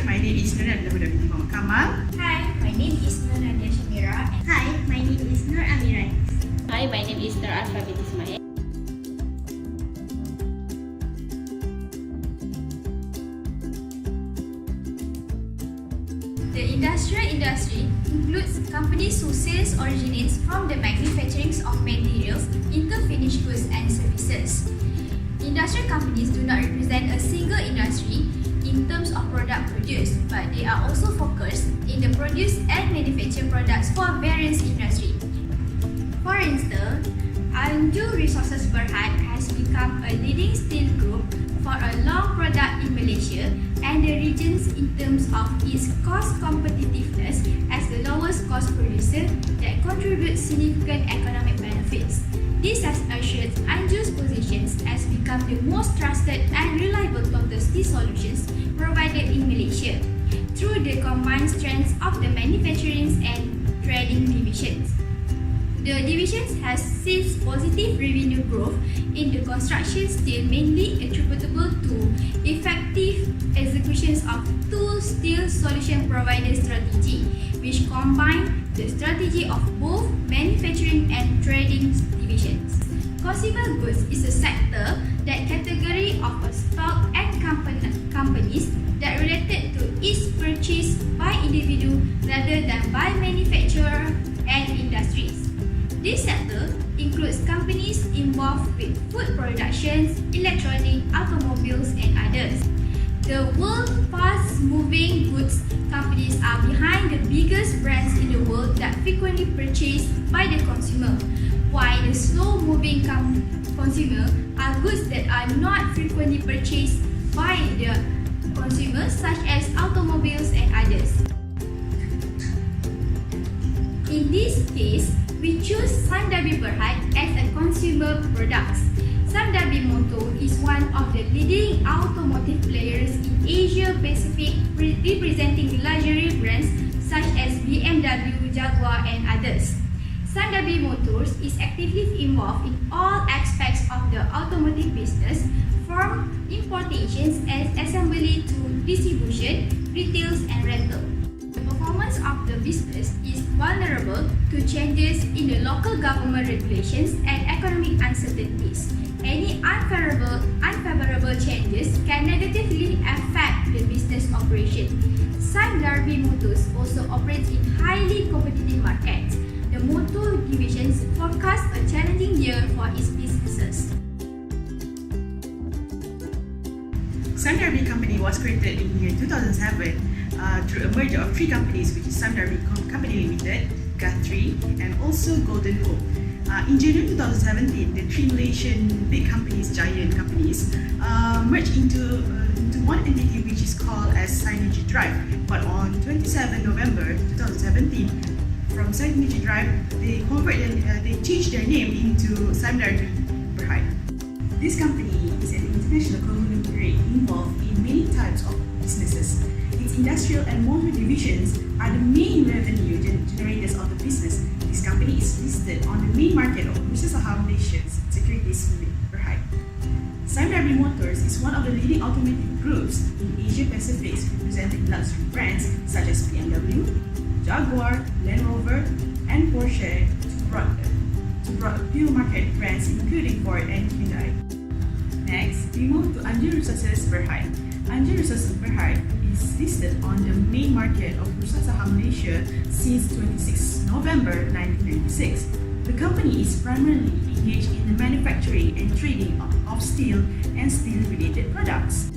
my name is Nur binti Muhammad Kamal. Hi, my name is Nur Nadia Shamira. Hi, my name is Nur Amira. Hi, my name is Nur Arfa binti Ismail. The industrial industry includes companies whose sales originates from the manufacturing of materials into finished goods and services. Industrial companies do not represent a single industry in terms of product produced, but they are also focused in the produce and manufacture products for various industries. For instance, Anju Resources Berhad has become a leading steel group for a long product in Malaysia and the regions in terms of its cost competitiveness as the lowest cost producer that contributes significant economic benefits. This has assured Anju's positions as become the most trusted and reliable total steel solutions provided in Malaysia through the combined strengths of the manufacturing and trading divisions. The divisions has seen positive revenue growth in the construction steel, mainly attributable to effective executions of two steel solution provider strategy, which combine the strategy of both manufacturing and trading divisions. Consumer goods is a sector that category of a stock and companies that related to its purchase by individual rather than by manufacturer and industries. This sector includes companies involved with food production, electronic, automobiles, and others. The world's fast-moving goods companies are behind the biggest brands in the world that frequently purchased by the consumer, while the slow-moving consumer are goods that are not frequently purchased by the consumers, such as automobiles and others. In this case, we choose DARBY Berhad as a consumer product. DARBY Motor is one of the leading automotive players in Asia Pacific, representing luxury brands such as BMW, Jaguar, and others. DARBY Motors is actively involved in all aspects of the automotive business, from importations and assembly to distribution, retails, and rental. The performance of the business is vulnerable to changes in the local government regulations and economic uncertainties. Any unfavorable changes can negatively affect the business operation. DARBY Motors also operates in highly competitive markets. The motor divisions forecast a challenging year for its businesses. DARBY company was created in year 2007 through a merger of three companies, which is DARBY Company Limited, Guthrie, and also Golden Hope. In January 2017, the three Malaysian big companies, giant companies, merged into one entity which is called as SIME Drive. But on 27 November 2017, from SIME Drive, they changed their name into DARBY Berhad. This company is an international conglomerate involved in many types of businesses. Its industrial and motor divisions are the main revenue generators of the business. This company is listed on the main market of Bursa Saham Malaysia's Securities Berhad. DARBY Motors is one of the leading automotive groups in Asia Pacific, representing luxury brands such as BMW, Jaguar, Land Rover, and Porsche to broad appeal market brands including Ford and Hyundai. Next, we move to Anju Resources Berhad. Anju Resources Berhad is listed on the main market of Bursa Saham Malaysia since 26 November 1996. The company is primarily engaged in the manufacturing and trading of steel and steel-related products.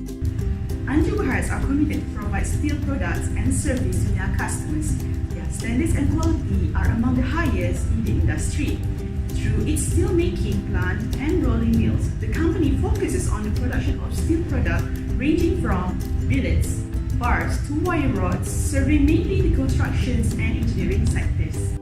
Anju Berhad are committed to provide steel products and service to their customers. Their standards and quality are among the highest in the industry. Through its steel making plant and rolling mills, the company focuses on the production of steel products ranging from billets, bars to wire rods, serving mainly the construction and engineering sectors.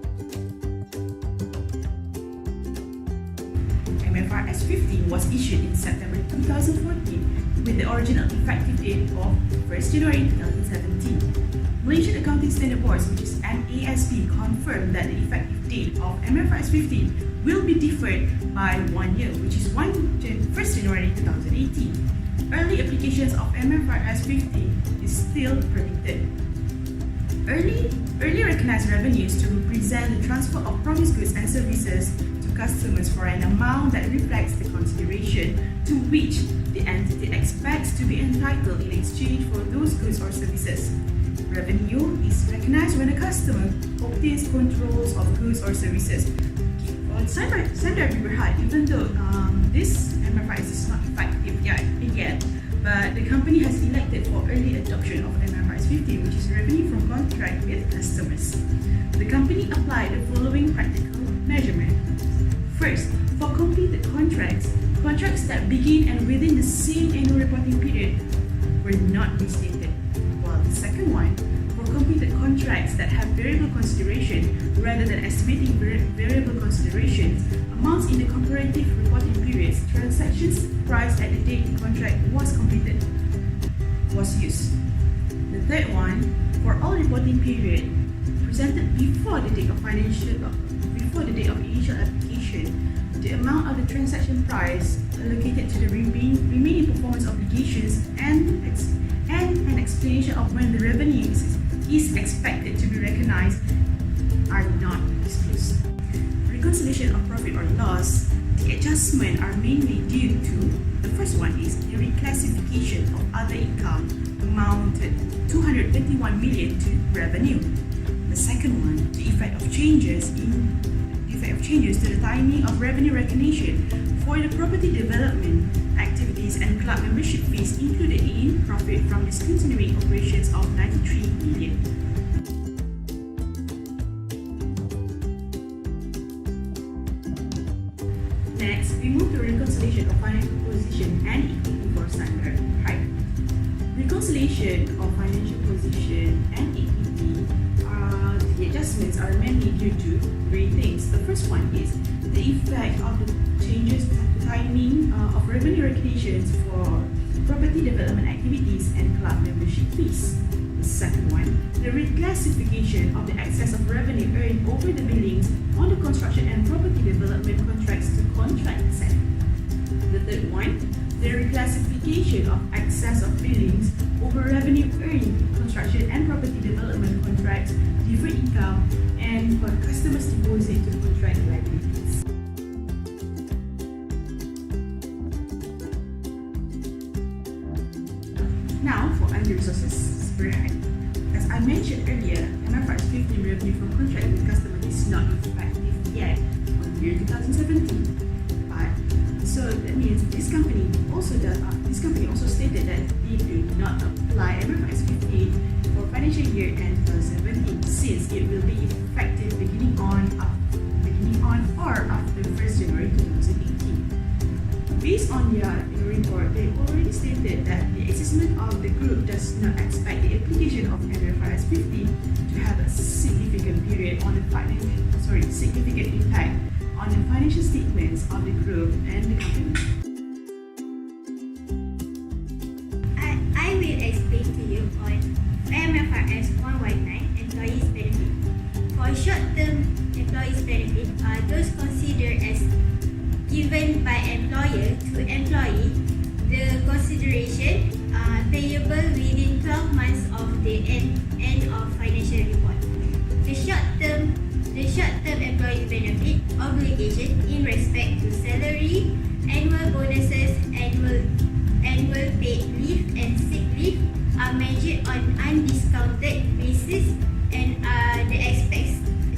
Mfrs 15 was issued in September 2014 with the original effective date of 1st January 2017. Malaysian Accounting Standard Board, which is MASB, confirmed that the effective date of Mfrs 15 will be deferred by 1 year, which is 1st January 2018. early applications of Mfrs 15 is still predicted. Early recognized revenues to represent the transfer of promised goods and services to customers for an amount that reflects the consideration to which the entity expects to be entitled in exchange for those goods or services. Revenue is recognized when a customer obtains controls of goods or services. For DARBY Berhad, even though this Mfrs is not effective yet, but the company has elected for early adoption of Mfrs 15, which is revenue from contract with customers. The company applied the following practical measurement. First, for completed contracts that begin and within the same annual reporting period were not restated, while the second one, for completed contracts that have variable consideration rather than estimating variable considerations, amounts in the comparative reporting periods, transactions priced at the date the contract was completed was used. The third one, for all reporting period presented before the date of initial application, the amount of the transaction price allocated to the remaining performance obligations and an explanation of when the revenue is expected to be recognized are not disclosed. Reconciliation of profit or loss, the adjustment are mainly due to the first one is the reclassification of other income amounted 221 million to revenue. The second one, the effect of changes to the timing of revenue recognition for the property development activities and club membership fees included in profit from discontinuing operations of 93 million. Next, we move to reconciliation of financial position and equity for standard. Reconciliation of financial position and equity, the adjustments are mainly due to three things. The first one is the effect of the changes to the timing of revenue recognitions for property development activities and club membership fees. The second one, the reclassification of the excess of revenue earned over the billings on the construction and property development contracts to contract asset. The third one, the reclassification of excess of billings over revenue earned in construction and property development contracts, deferred income, and for customers' deposit to contract liabilities. Now for under resources Berhad. As I mentioned earlier, Mfrs 15 revenue from contract with customer is not effective yet on the year 2017. So that means this company also stated that they do not apply Mfrs 15 for financial year end 2017 since it will be effective beginning on or after 1st January 2018. Based on their report, they already stated that the assessment of the group does not expect the application of Mfrs 15 to have a significant impact on the financial statements of the group and the company. I will explain to you on Mfrs 119 employees benefit. For short-term employees benefit are those considered as given by employer to employee. The consideration payable within 12 months of the end of financial report. The short-term employee benefit obligation in respect to salary, annual bonuses, annual paid leave and sick leave are measured on undiscounted basis and the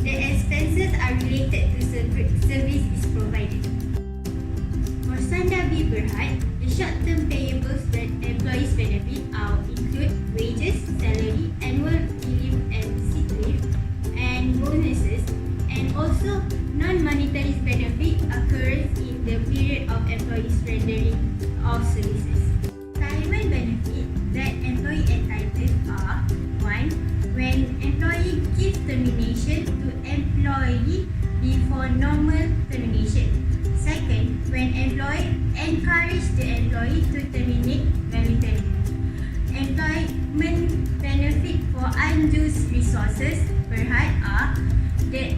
expenses are related to service is provided. For DARBY Berhad, the short-term payables employees benefit include wages, salary, annual leave and sick leave, and bonuses, and also non-monetary benefit occurs in the period of employees rendering of services. Retirement benefit that employee entitled are 1. When employee gives termination to employee before normal termination. 2nd, when employee encourage the employee to terminate voluntarily. Employment benefit for unused resources Berhad are the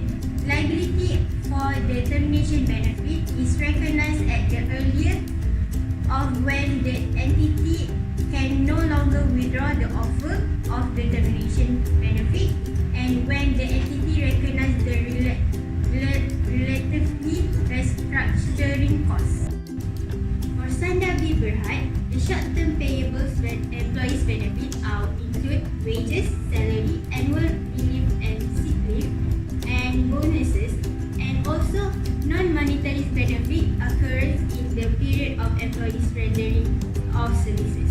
liability for the termination benefit is recognized at the earlier of when the entity withdraw the offer of the termination benefit and when the entity recognizes the relatively restructuring costs. For Sandabi Berhad, the short-term payables employees benefit include wages, salary, annual leave and sick leave, and bonuses, and also non-monetary benefit occurs in the period of employees rendering of services.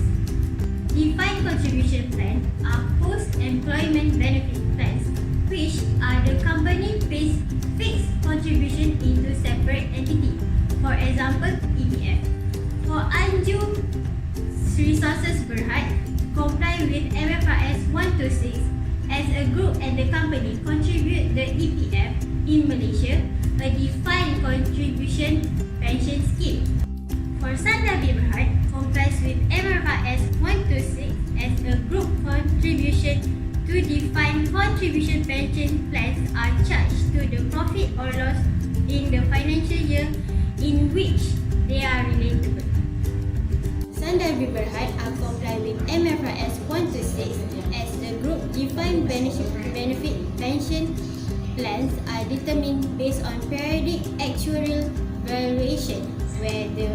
Defined contribution plans are post-employment benefit plans, which are the company pays fixed contribution into separate entity. For example, EPF. For Anju Resources Berhad, comply with Mfrs 126 as a group and the company contribute the EPF in Malaysia, a defined contribution pension scheme. For Sandabi Berhad, complies with Mfrs 126 as a group contribution to defined contribution pension plans are charged to the profit or loss in the financial year in which they are relatable. Sandabi Berhad are comply with Mfrs 126 as the group defined benefit pension plans are determined based on periodic actuarial valuation where the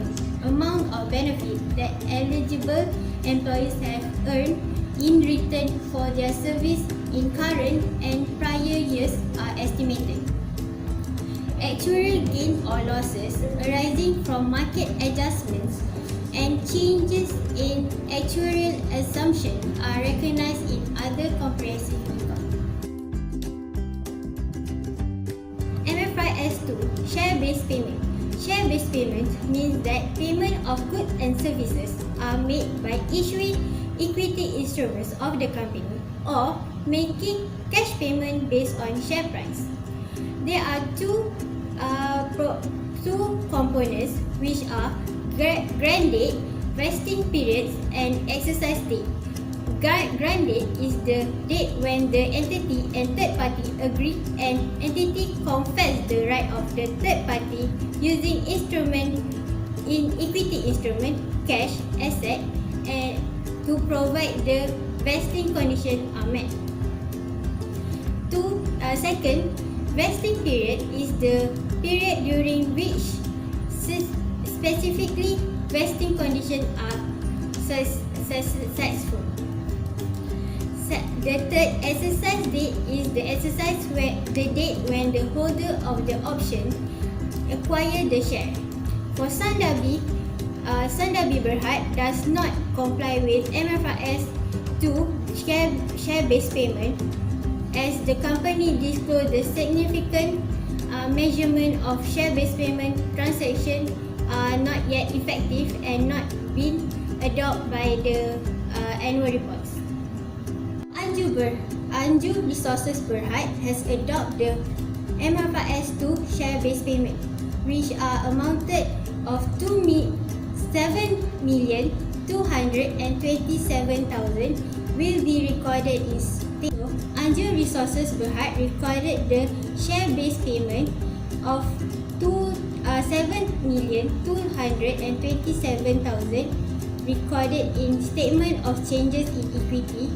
amount of benefit that eligible employees have earned in return for their service in current and prior years are estimated. Actuarial gain or losses arising from market adjustments and changes in actuarial assumption are recognized in other comprehensive income. Mfrs 2 Share-based payment. Share-based payment means that payment of goods and services are made by issuing equity instruments of the company or making cash payment based on share price. There are two components which are grant date, vesting periods and exercise date. Grant date is the date when the entity and third party agree and entity confess the right of the third party using equity instrument, cash, asset and to provide the vesting condition are met. Second, vesting period is the period during which specifically vesting conditions are successful. The third exercise date is the the date when the holder of the option acquire the share. For Sandabi Berhad does not comply with Mfrs 2 share-based payment as the company disclosed the significant measurement of share-based payment transactions are not yet effective and not been adopted by the annual reports. Anju Resources Berhad has adopted the Mfrs 2 share-based payment, which are amounted of 7,227,000 will be recorded in state. Anju Resources Berhad recorded the share-based payment of 7,227,000 recorded in Statement of Changes in Equity.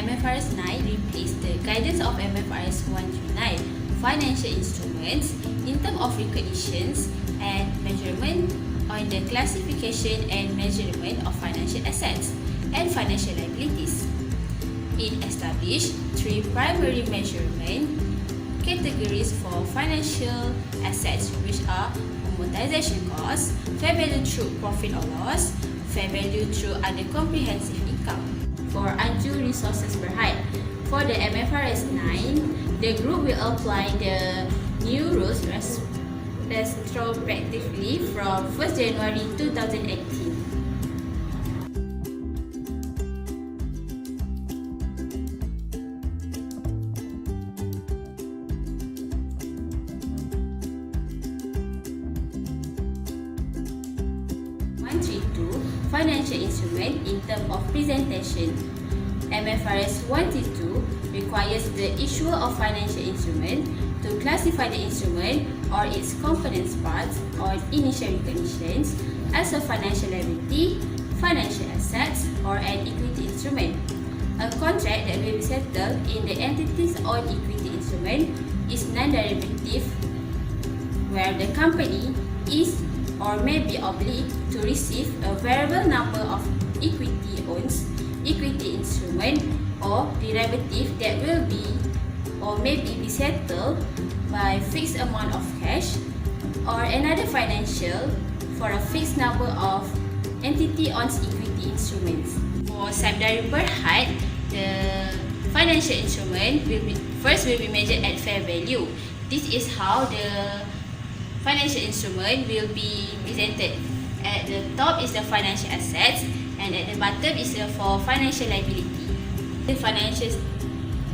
Mfrs 9 replaced the guidance of Mfrs 139 financial instruments in terms of recognitions and measurement on the classification and measurement of financial assets and financial liabilities. It established three primary measurement categories for financial assets, which are amortization costs, fair value through profit or loss, fair value through other comprehensive income. For Anju Resources Berhad, for the Mfrs 9, the group will apply the new rules retrospectively from 1st January 2018. Financial instrument in terms of presentation. Mfrs 132 requires the issuer of financial instrument to classify the instrument or its components parts on initial recognitions as a financial liability, financial assets, or an equity instrument. A contract that will be settled in the entity's own equity instrument is non-derivative, where the company is or may be obliged to receive a variable number of equity owns, equity instrument, or derivative that will be or may be settled by fixed amount of cash or another financial for a fixed number of entity owns equity instruments. For SIME Berhad, the financial instrument will be measured at fair value. This is how the financial instrument will be presented. At the top is the financial assets and at the bottom is for financial liability. The financial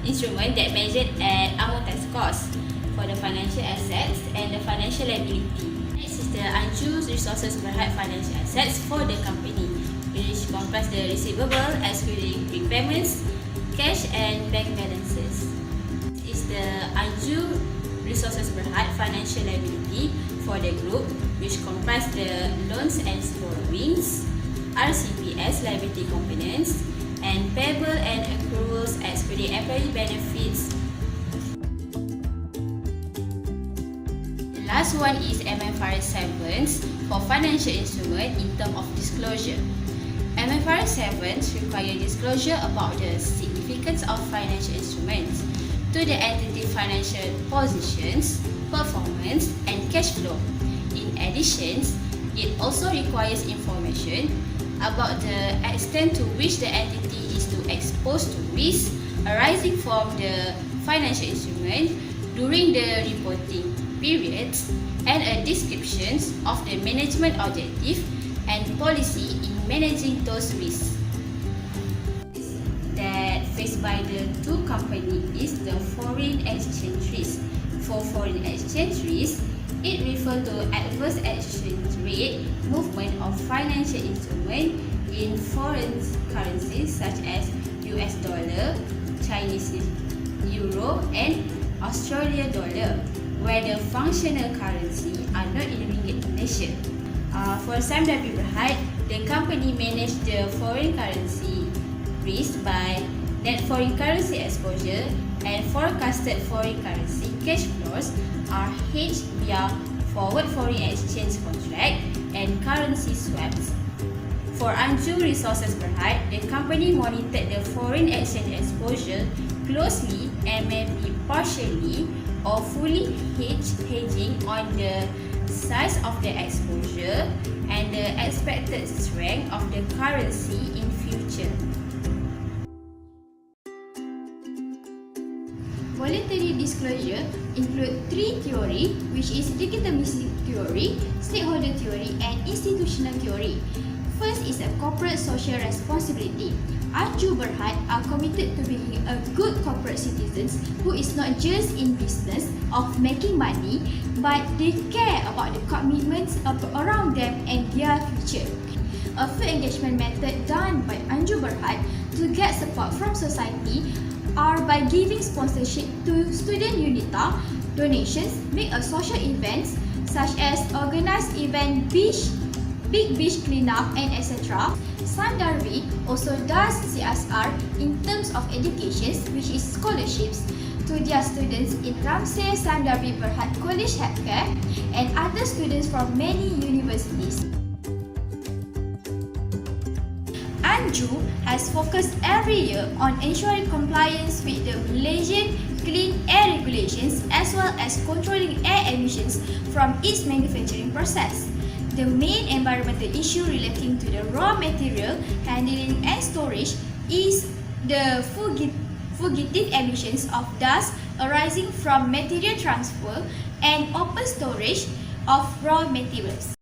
instrument that measured at amortized cost for the financial assets and the financial liability. Next is the unused resources Berhad financial assets for the company, which comprise the receivable excluding prepayments, cash and bank balances. This is the unused resources Berhad financial liability for the group, which comprise the loans and borrowings, RCPS liability components, and payable and accruals excluding employee benefits. The last one is Mfrs 7 for financial instrument in terms of disclosure. Mfrs 7 require disclosure about the significance of financial instruments to the entity financial positions, performance, and cash flow. In addition, it also requires information about the extent to which the entity is exposed to risk arising from the financial instrument during the reporting periods and a description of the management objective and policy in managing those risks that faced by the two companies is the foreign exchange risk. For foreign exchange risk, it refers to adverse exchange rate movement of financial instruments in foreign currencies such as US dollar, Chinese euro, and Australian dollar, where the functional currency are not in ringgit Malaysia. For SIME Berhad, the company managed the foreign currency risk by net foreign currency exposure and forecasted foreign currency cash flows are hedged via forward foreign exchange contract and currency swaps. For unused resources Berhad, the company monitored the foreign exchange exposure closely and may be partially or fully hedging on the size of the exposure and the expected strength of the currency in future. Voluntary disclosure include three theory, which is deterministic theory, stakeholder theory, and institutional theory. First is a corporate social responsibility. Anju Berhad are committed to being a good corporate citizens who is not just in business of making money, but they care about the commitments around them and their future. A full engagement method done by Anju Berhad to get support from society are by giving sponsorship to student UNITA, donations, make a social events such as organize event big beach cleanup and etc. SIME DARBY also does CSR in terms of education, which is scholarships to their students in Ramsey SIME DARBY Berhad College Healthcare and other students from many universities. Anju has focused every year on ensuring compliance with the Malaysian Clean Air Regulations as well as controlling air emissions from its manufacturing process. The main environmental issue relating to the raw material handling and storage is the fugitive emissions of dust arising from material transfer and open storage of raw materials.